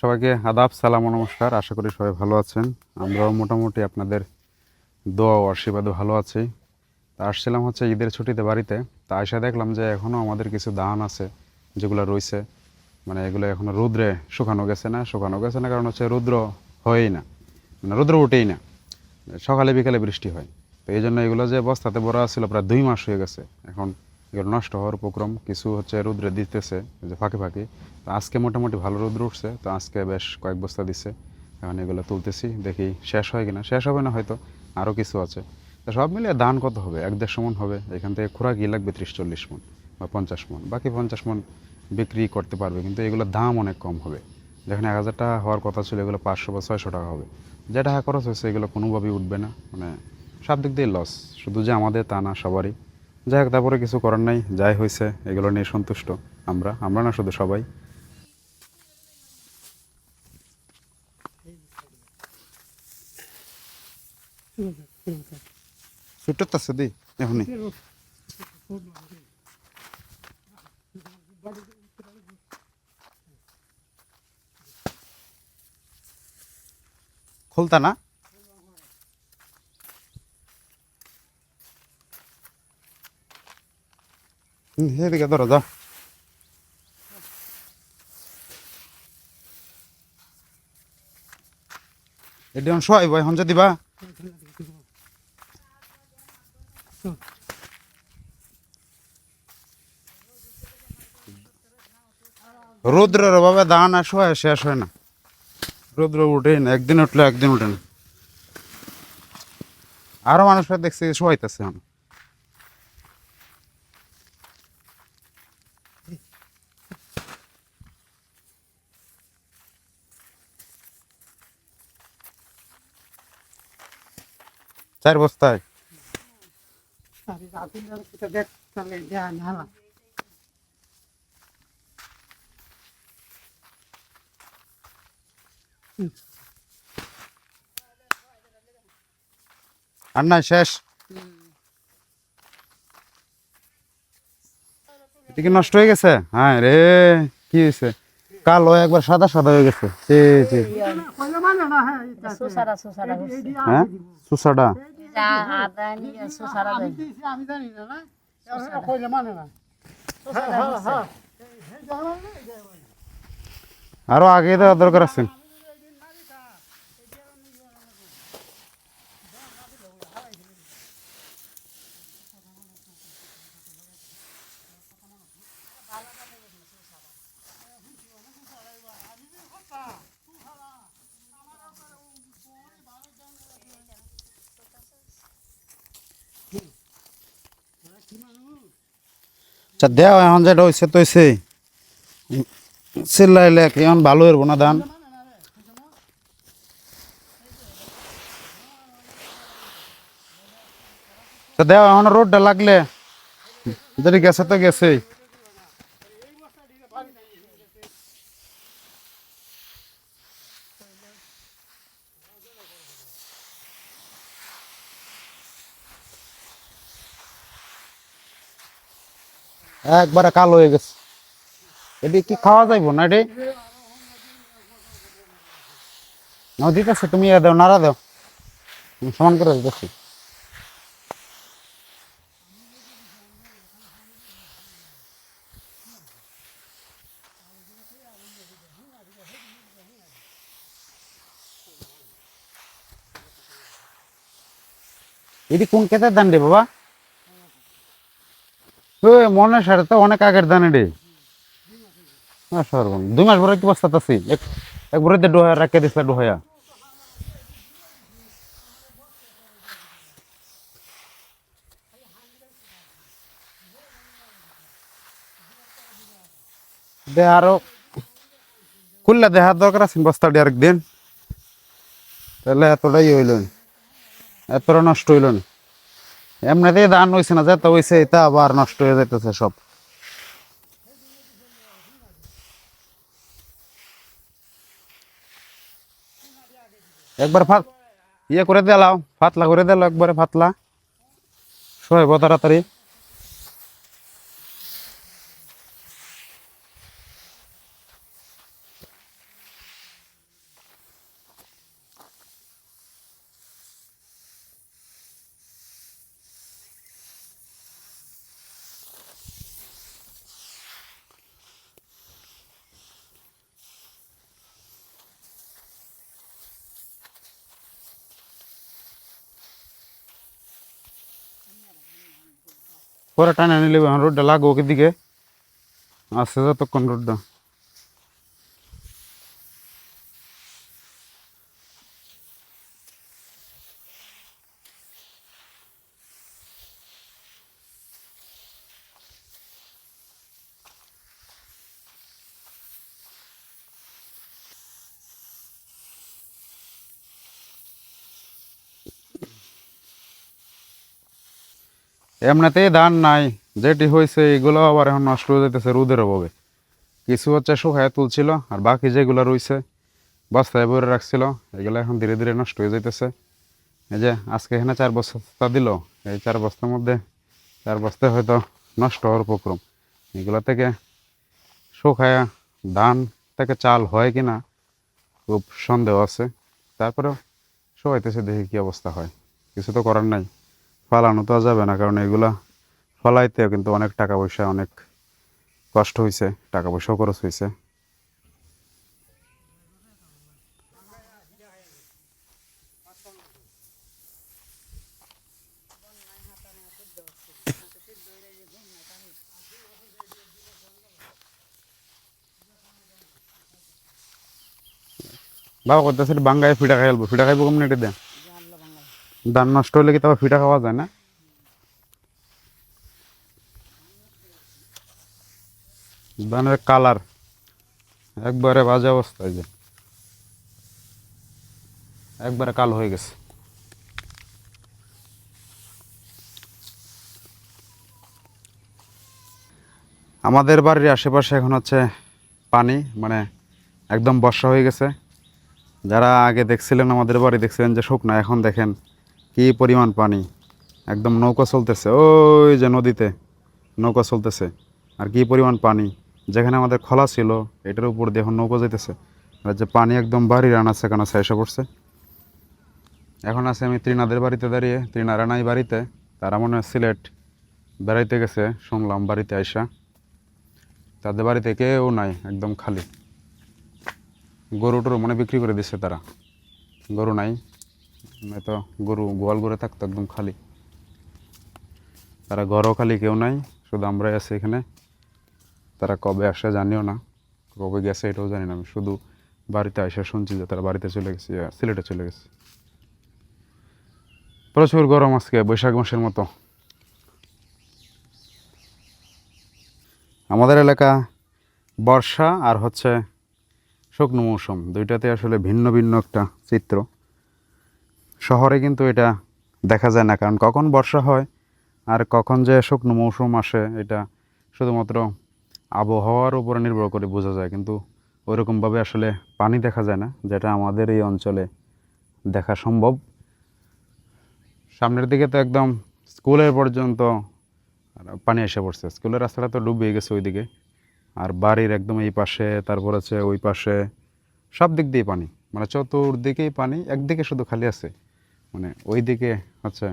সবাইকে আদাব, সালাম ও নমস্কার। আশা করি সবাই ভালো আছেন। আমরাও মোটামুটি আপনাদের দোয়া ও আশীর্বাদে ভালো আছি। তা আসছিলাম হচ্ছে ঈদের ছুটিতে বাড়িতে। তা এসে দেখলাম যে এখনও আমাদের কিছু ধান আছে যেগুলো রয়েছে, মানে এগুলো এখনও রৌদ্রে শুকানো গেছে না কারণ হচ্ছে রৌদ্র হয়ই না, মানে রৌদ্র উঠেই না, সকালে বিকালে বৃষ্টি হয়। তো এই জন্য এগুলো যে বস্তাতে ভরা ছিল প্রায় 2 মাস হয়ে গেছে। এখন এগুলো নষ্ট হওয়ার উপক্রম, কিছু হচ্ছে রৌদ্রে দিতেছে যে ফাঁকে ফাঁকে। তো আজকে মোটামুটি ভালো রৌদ্র উঠছে, তো আজকে বেশ কয়েক বস্তা দিচ্ছে। এখন এগুলো তুলতেছি, দেখি শেষ হয় কিনা। শেষ হবে না হয়তো, আরও কিছু আছে। তো সব মিলিয়ে ধান কত হবে? 1-1.5 মণ হবে। এখান থেকে খোরাকি লাগবে 30-40 মণ বা 50 মণ, বাকি 50 মণ বিক্রি করতে পারবে, কিন্তু এগুলোর দাম অনেক কম হবে। যেখানে 1000 টাকা হওয়ার কথা ছিল এগুলো 500 বা 600 টাকা হবে। যে টাকা খরচ হয়েছে এগুলো কোনোভাবেই উঠবে না, মানে সব দিক দিয়ে লস। শুধু যে আমাদের তা না, সবারই। যাই হোক, তারপরে কিছু করার নাই, যাই হয়েছে এগুলো নিয়ে সন্তুষ্ট। আমরা না, শুধু সবাই। ছুটত আছে দি এখনই খুলতা না। সেদিকে ধরো, যাও। এটি শোয়াইব এখন যে দিবা। রৌদ্রের অভাবে ধান আর শোয়া শেষ হয় না। রৌদ্র উঠেই না, একদিন উঠলে একদিন উঠে না। আরো মানুষরা দেখছি শোয়াইতেছে এখন। 4 বস্তায়। আর না, শেষ। এটা কি নষ্ট হয়ে গেছে? হ্যাঁ রে, কি হয়েছে? কালো একবার সাদা সাদা হয়ে গেছে। হ্যাঁ, সুসাডা। আরো আগে দেওয়া দরকার আছে। আচ্ছা দেও, এখন যেটা হয়েছে তো হয়েছে। চিল্লাইলে এখন ভালো হইব না ধান। দেও এখন রোডটা লাগলে, যদি গেছে তো গেছে। একবারে কালো হয়ে গেছে। এটি কি খাওয়া যাইব না? এটি দিতেছে, তুমি দাও, নাড়া দাও, সমান করে দিতেছি। এটি কোন ক্ষেতের ধান রে বাবা? ওই মনে সারে তো অনেক আগের ধান এটি। 2 মাস ভরে কি বস্তা আছি, একবারে ডোহা রাখে দিচ্ছে, ডোহয়া। দে আরো খুললে দেখার দরকার আছে বস্তাটি আরেকদিন, তাহলে এতটাই হইল, এতটা নষ্ট হইল না। এমনিতেই ধান হয়েছে না, যেটা হয়েছে এটা আবার নষ্ট হয়ে যাইতেছে সব। একবার ইয়ে করে দিলাম, পাতলা করে দিল, একবারে পাতলা সহাইব তাড়াতাড়ি। পরে টানে নিলে রোডটা লাগবো ওকে দিকে আসছে যতক্ষণ রোডটা। এমনিতেই ধান নাই, যেটি হয়েছে এগুলো আবার এখন নষ্ট হয়ে যেতেছে রোদের অভাবে। কিছু হচ্ছে শুকায় তুলছিল, আর বাকি যেগুলো রয়েছে বস্তায় ভরে রাখছিল এগুলো এখন ধীরে ধীরে নষ্ট হয়ে যাইতেছে। এই যে আজকে এখানে 4 বস্তা দিল, এই 4 বস্তার মধ্যে 4 বস্তায় হয়তো নষ্ট হওয়ার উপক্রম। এগুলো থেকে শুকায়া ধান থেকে চাল হয় কি না খুব সন্দেহ আছে। তারপরেও শুকাইতেছে, দেখি কি অবস্থা হয়। কিছু তো করার নাই, ফালানো তো আর যাবে না, কারণ এগুলা ফলাইতেও কিন্তু অনেক টাকা পয়সা, অনেক কষ্ট হয়েছে, টাকা পয়সাও খরচ হয়েছে। বাবা করতেছে বাঙ্গায় ফিটা খাইলবো, ফিটা খাইবো কমিউনিটি দেন। ধান নষ্ট হলে কি তবে ফিটা খাওয়া যায় না? ধানের কালার একবারে বাজে অবস্থায়, যে একবারে কালো হয়ে গেছে। আমাদের বাড়ির আশেপাশে এখন হচ্ছে পানি, মানে একদম বর্ষা হয়ে গেছে। যারা আগে দেখছিলেন আমাদের বাড়ি, দেখছিলেন যে শুকনা, এখন দেখেন কি পরিমাণ পানি। একদম নৌকা চলতেছে, ওই যে নদীতে নৌকা চলতেছে, আর কি পরিমাণ পানি। যেখানে আমাদের খলা ছিল এটার উপর দিয়ে এখন নৌকা যেতেছে, আর যে পানি একদম বাড়ির আনাচে কানাচে এসে পড়ছে। এখন আছে আমি ত্রিনাদের বাড়িতে দাঁড়িয়ে, ত্রিনারা নাই বাড়িতে, তারা মনে হয় সিলেট বেড়াইতে গেছে শুনলাম বাড়িতে আইসা। তাদের বাড়িতে কেউ নাই, একদম খালি। গরু টরু মনে বিক্রি করে দিচ্ছে তারা, গরু নাই, নয়তো গরু গোয়াল গরু থাকতো একদম খালি। তারা ঘরও খালি, কেউ নাই, শুধু আমরাই আছি এখানে। তারা কবে আসে জানিও না, কবে গেছে এটাও জানি না। আমি শুধু বাড়িতে এসে শুনছি যে তারা বাড়িতে চলে গেছে, সিলেটে চলে গেছে। প্রচুর গরম আজকে, বৈশাখ মাসের মতো। আমাদের এলাকা বর্ষা আর হচ্ছে শুকনো মৌসুম, দুইটাতে আসলে ভিন্ন ভিন্ন একটা চিত্র। শহরে কিন্তু এটা দেখা যায় না, কারণ কখন বর্ষা হয় আর কখন যে শুকনো মৌসুম আসে এটা শুধুমাত্র আবহাওয়ার উপরে নির্ভর করে বোঝা যায়, কিন্তু ওইরকমভাবে আসলে পানি দেখা যায় না, যেটা আমাদের এই অঞ্চলে দেখা সম্ভব। সামনের দিকে তো একদম স্কুলের পর্যন্ত পানি এসে পড়ছে, স্কুলের রাস্তাটা তো ডুবে গেছে ওইদিকে। আর বাড়ির একদম এই পাশে, তারপর আছে ওই পাশে, সব দিক দিয়ে পানি, মানে চতুর্দিকেই পানি। একদিকে শুধু খালি আছে, মানে ওই দিকে হচ্ছে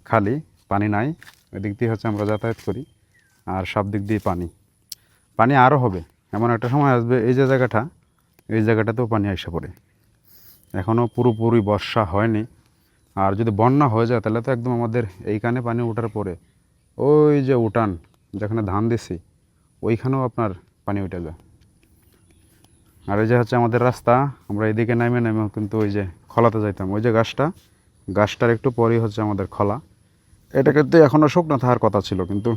খালি, পানি নাই। ওই দিক দিয়ে হচ্ছে আমরা যাতায়াত করি, আর সব দিক দিয়ে পানি। পানি আরও হবে, এমন একটা সময় আসবে এই যে জায়গাটা, এই জায়গাটাতেও পানি এসে পড়ে। এখনও পুরোপুরি বর্ষা হয়নি, আর যদি বন্যা হয়ে যায় তাহলে তো একদম আমাদের এইখানে পানি ওঠার পরে ওই যে উঠান যেখানে ধান দিছি ওইখানেও আপনার পানি উঠে যায়। আর এই যে হচ্ছে আমাদের রাস্তা, আমরা এদিকে নামে নামেও কিন্তু ওই যে খলাতে যাইতাম, ওই যে গাছটার একটু পরেই হচ্ছে আমাদের খলা। এটা কিন্তু এখনও শুকনো থাকার কথা ছিল, কিন্তু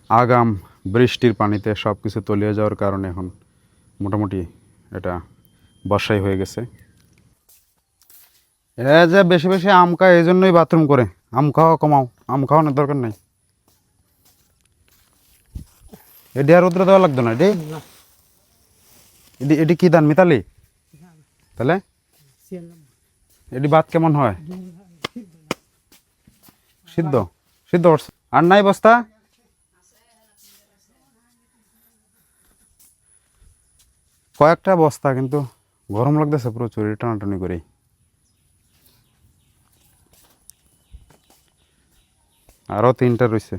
আগাম বৃষ্টির পানিতে সব কিছু তলিয়ে যাওয়ার কারণে এখন মোটামুটি এটা বর্ষাই হয়ে গেছে। এ যে বেশি বেশি আম খায় এই জন্যই বাথরুম করে, আম খাওয়া কমাও, আম খাওয়ানোর দরকার নেই। এটি আর উতরে দেওয়া লাগতো না। এটি এটি এটি কি ধান, মিতালি? তাহলে এটি ভাত কেমন হয়? সিদ্ধ, সিদ্ধ করছে। আর নাই বস্তা? কয়েকটা বস্তা, কিন্তু গরম লাগতেছে প্রচুর, টানাটানি করে। আরও 3টা রয়েছে।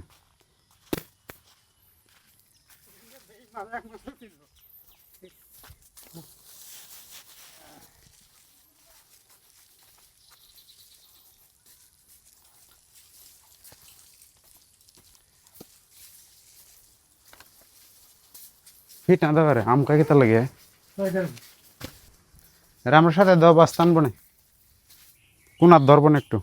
ফিট না দেবে আম কাকে তা লাগে এর আমার সাথে দাও বাস টানবো না কোন আর ধরবো না একটু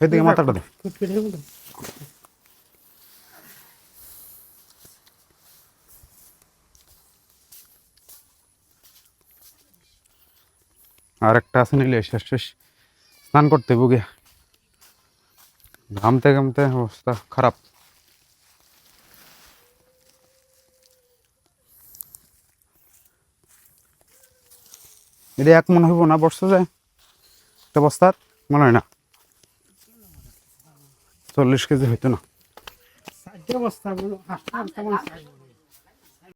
এদিকে মাথাটা দে আর একটা আছে নিলে শেষ শেষ স্নান করতে বুগে ঘামতে ঘামতে অবস্থা খারাপ এটা এক মনে হইব না বসতে যায় একটা বস্তার মনে হয় না 40 কেজি হইতো না বস্তা